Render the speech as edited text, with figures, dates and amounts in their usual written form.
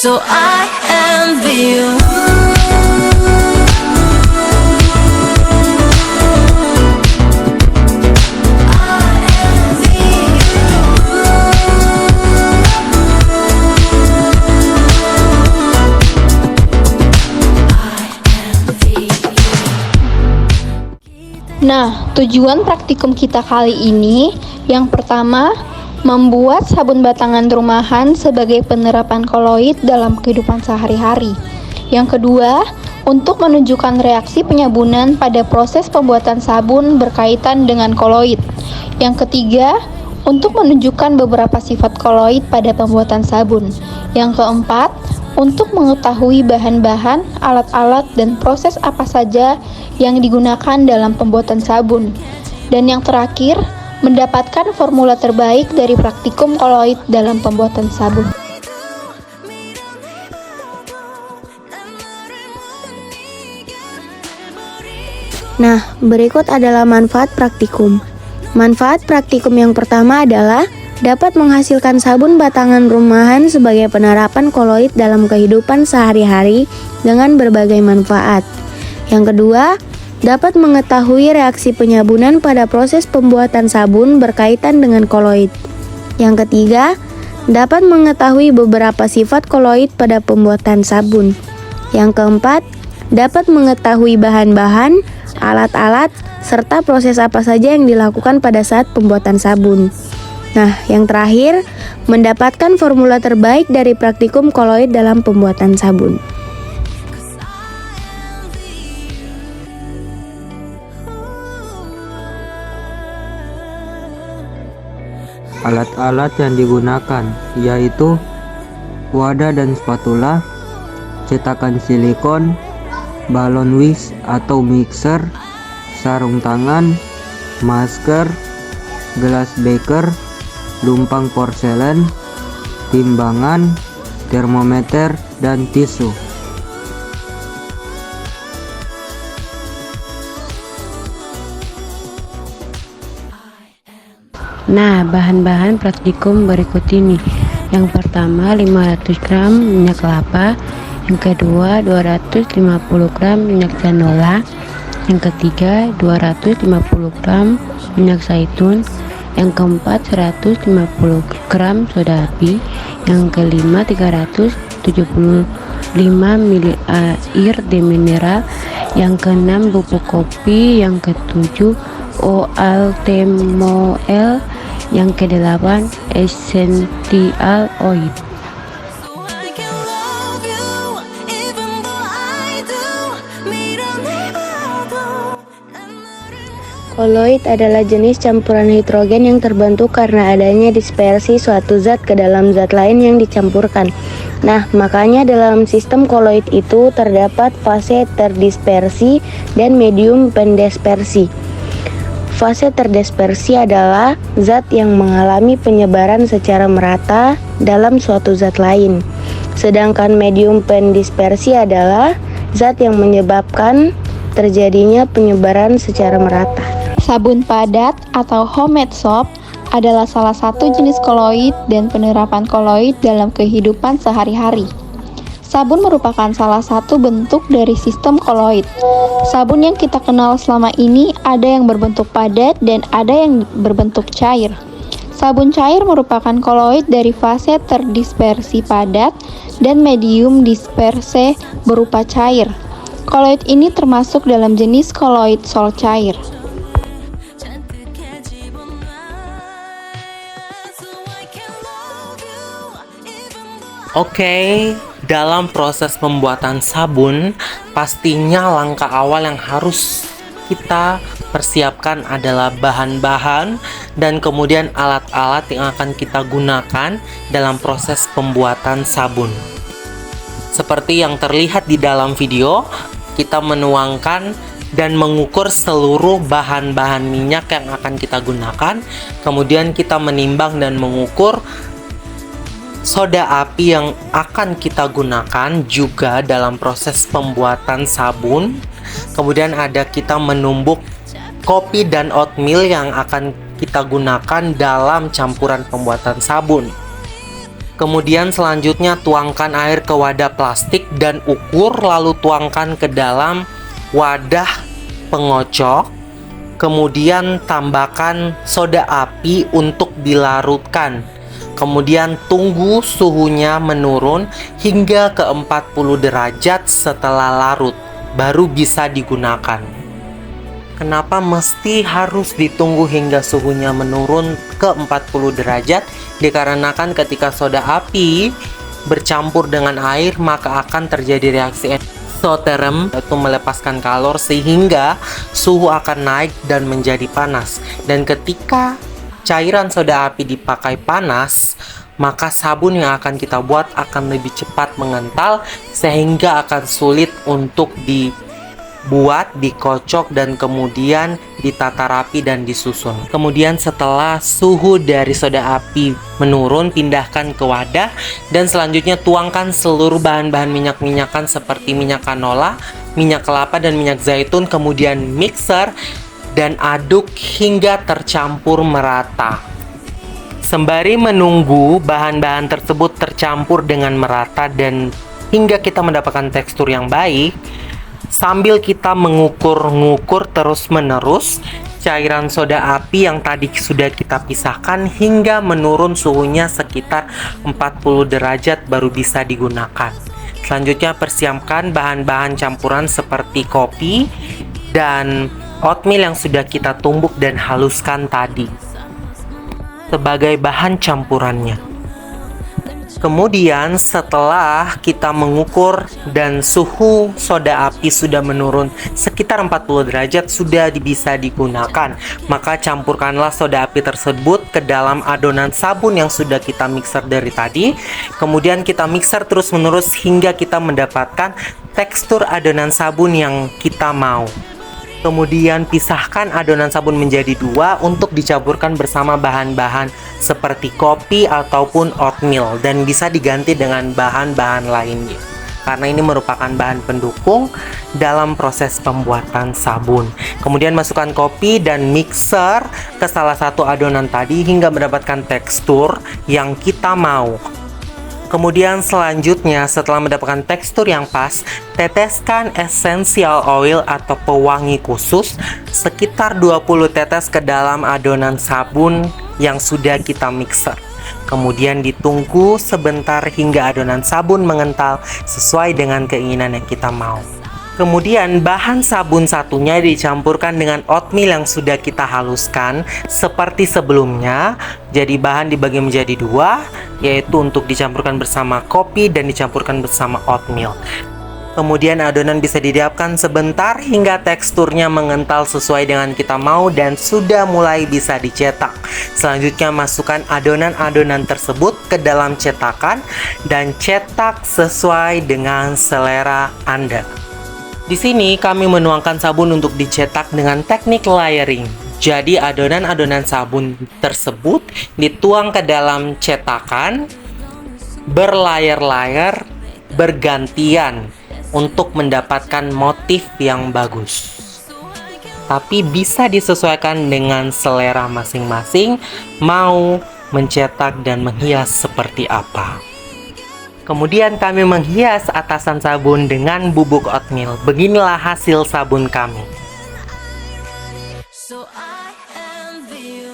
So I envy you. Nah, tujuan praktikum kita kali ini yang pertama, membuat sabun batangan rumahan sebagai penerapan koloid dalam kehidupan sehari-hari. Yang kedua, untuk menunjukkan reaksi penyabunan pada proses pembuatan sabun berkaitan dengan koloid. Yang ketiga, untuk menunjukkan beberapa sifat koloid pada pembuatan sabun. Yang keempat, untuk mengetahui bahan-bahan, alat-alat, dan proses apa saja yang digunakan dalam pembuatan sabun. Dan yang terakhir, mendapatkan formula terbaik dari praktikum koloid dalam pembuatan sabun. Nah, berikut adalah manfaat praktikum. Manfaat praktikum yang pertama adalah dapat menghasilkan sabun batangan rumahan sebagai penerapan koloid dalam kehidupan sehari-hari dengan berbagai manfaat. Yang kedua, dapat mengetahui reaksi penyabunan pada proses pembuatan sabun berkaitan dengan koloid. Yang ketiga, dapat mengetahui beberapa sifat koloid pada pembuatan sabun. Yang keempat, dapat mengetahui bahan-bahan, alat-alat, serta proses apa saja yang dilakukan pada saat pembuatan sabun. Nah, yang terakhir, mendapatkan formula terbaik dari praktikum koloid dalam pembuatan sabun. Alat-alat yang digunakan yaitu wadah dan spatula, cetakan silikon, balon wax atau mixer, sarung tangan, masker, gelas beker, lumpang porselen, timbangan, termometer, dan tisu. Nah, bahan-bahan praktikum berikut ini. Yang pertama 500 gram minyak kelapa, yang kedua 250 gram minyak canola, yang ketiga 250 gram minyak zaitun, yang keempat 150 gram soda api, yang kelima 375 ml air demineral, yang keenam bubuk kopi, yang ketujuh oat-moel, yang kedelapan essential oil. Koloid adalah jenis campuran hidrogen yang terbentuk karena adanya dispersi suatu zat ke dalam zat lain yang dicampurkan. Nah, makanya dalam sistem koloid itu terdapat fase terdispersi dan medium pendispersi. Fase terdispersi adalah zat yang mengalami penyebaran secara merata dalam suatu zat lain. Sedangkan medium pendispersi adalah zat yang menyebabkan terjadinya penyebaran secara merata. Sabun padat atau homemade soap adalah salah satu jenis koloid dan penerapan koloid dalam kehidupan sehari-hari. Sabun merupakan salah satu bentuk dari sistem koloid. Sabun yang kita kenal selama ini ada yang berbentuk padat dan ada yang berbentuk cair. Sabun cair merupakan koloid dari fase terdispersi padat dan medium disperse berupa cair. Koloid ini termasuk dalam jenis koloid sol cair. Oke, dalam proses pembuatan sabun, pastinya langkah awal yang harus kita persiapkan adalah bahan-bahan dan kemudian alat-alat yang akan kita gunakan dalam proses pembuatan sabun. Seperti yang terlihat di dalam video, kita menuangkan dan mengukur seluruh bahan-bahan minyak yang akan kita gunakan. Kemudian kita menimbang dan mengukur soda api yang akan kita gunakan juga dalam proses pembuatan sabun. Kemudian ada kita menumbuk kopi dan oatmeal yang akan kita gunakan dalam campuran pembuatan sabun. Kemudian selanjutnya tuangkan air ke wadah plastik dan ukur, lalu tuangkan ke dalam wadah pengocok. Kemudian tambahkan soda api untuk dilarutkan. Kemudian tunggu suhunya menurun hingga ke 40 derajat setelah larut, baru bisa digunakan. Kenapa mesti harus ditunggu hingga suhunya menurun ke 40 derajat? Dikarenakan ketika soda api bercampur dengan air, maka akan terjadi reaksi eksoterm, yaitu melepaskan kalor, sehingga suhu akan naik dan menjadi panas. Dan ketika cairan soda api dipakai panas, maka sabun yang akan kita buat akan lebih cepat mengental, sehingga akan sulit untuk dibuat, dikocok, dan kemudian ditata rapi dan disusun. Kemudian setelah suhu dari soda api menurun, pindahkan ke wadah dan selanjutnya tuangkan seluruh bahan-bahan minyak-minyakan seperti minyak canola, minyak kelapa, dan minyak zaitun. Kemudian mixer dan aduk hingga tercampur merata. Sembari menunggu bahan-bahan tersebut tercampur dengan merata dan hingga kita mendapatkan tekstur yang baik, sambil kita mengukur-ngukur terus-menerus cairan soda api yang tadi sudah kita pisahkan hingga menurun suhunya sekitar 40 derajat baru bisa digunakan. Selanjutnya persiapkan bahan-bahan campuran seperti kopi dan oatmeal yang sudah kita tumbuk dan haluskan tadi sebagai bahan campurannya. Kemudian setelah kita mengukur dan suhu soda api sudah menurun sekitar 40 derajat, sudah bisa digunakan, maka campurkanlah soda api tersebut ke dalam adonan sabun yang sudah kita mixer dari tadi. Kemudian kita mixer terus-menerus hingga kita mendapatkan tekstur adonan sabun yang kita mau. Kemudian pisahkan adonan sabun menjadi dua untuk dicampurkan bersama bahan-bahan seperti kopi ataupun oatmeal, dan bisa diganti dengan bahan-bahan lainnya karena ini merupakan bahan pendukung dalam proses pembuatan sabun. Kemudian masukkan kopi dan mixer ke salah satu adonan tadi hingga mendapatkan tekstur yang kita mau. Kemudian selanjutnya setelah mendapatkan tekstur yang pas, teteskan essential oil atau pewangi khusus sekitar 20 tetes ke dalam adonan sabun yang sudah kita mixer. Kemudian ditunggu sebentar hingga adonan sabun mengental sesuai dengan keinginan yang kita mau. Kemudian bahan sabun satunya dicampurkan dengan oatmeal yang sudah kita haluskan seperti sebelumnya. Jadi bahan dibagi menjadi dua, yaitu untuk dicampurkan bersama kopi dan dicampurkan bersama oatmeal. Kemudian adonan bisa didiamkan sebentar hingga teksturnya mengental sesuai dengan kita mau dan sudah mulai bisa dicetak. Selanjutnya masukkan adonan-adonan tersebut ke dalam cetakan dan cetak sesuai dengan selera Anda. Di sini kami menuangkan sabun untuk dicetak dengan teknik layering. Jadi adonan-adonan sabun tersebut dituang ke dalam cetakan berlayar-layar bergantian untuk mendapatkan motif yang bagus. Tapi bisa disesuaikan dengan selera masing-masing, mau mencetak dan menghias seperti apa. Kemudian kami menghias atasan sabun dengan bubuk oatmeal. Beginilah hasil sabun kami. So I envy you.